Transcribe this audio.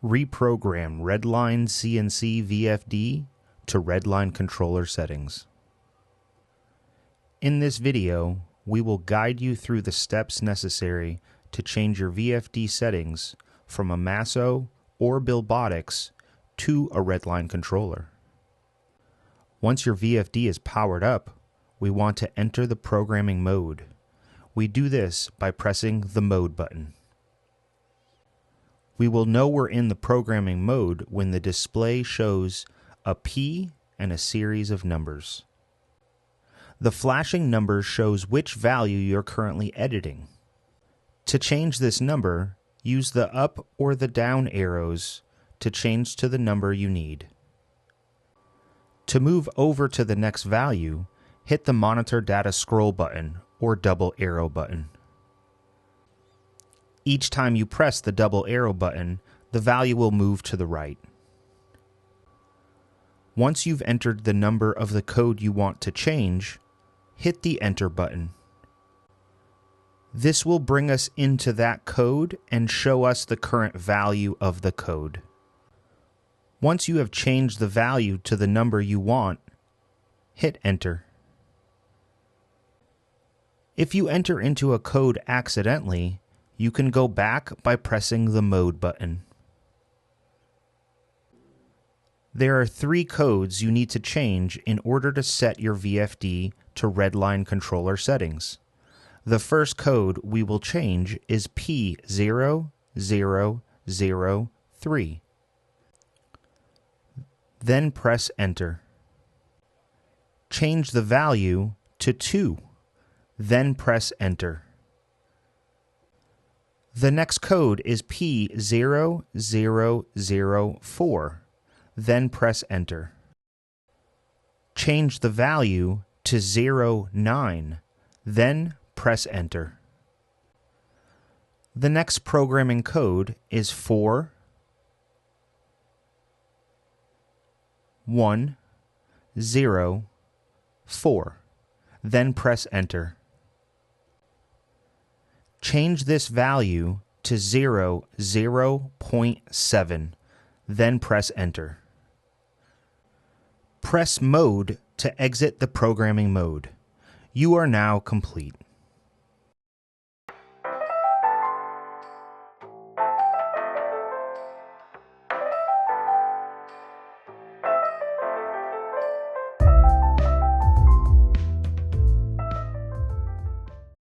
Reprogram Redline CNC VFD to Redline controller settings. In this video, we will guide you through the steps necessary to change your VFD settings from a Masso or Bilbotics to a Redline controller. Once your VFD is powered up, we want to enter the programming mode. We do this by pressing the mode button. We will know we're in the programming mode when the display shows a P and a series of numbers. The flashing number shows which value you're currently editing. To change this number, use the up or the down arrows to change to the number you need. To move over to the next value, hit the Monitor Data Scroll button or double arrow button. Each time you press the double arrow button, the value will move to the right. Once you've entered the number of the code you want to change, hit the Enter button. This will bring us into that code and show us the current value of the code. Once you have changed the value to the number you want, hit Enter. If you enter into a code accidentally, you can go back by pressing the Mode button. There are 3 codes you need to change in order to set your VFD to Redline controller settings. The first code we will change is P0003. Then press Enter. Change the value to 2. Then press Enter. The next code is P0004. Then press Enter. Change the value to 09. Then press Enter. The next programming code is 4104. Then press Enter. Change this value to 0.7, then press Enter. Press Mode to exit the programming mode. You are now complete.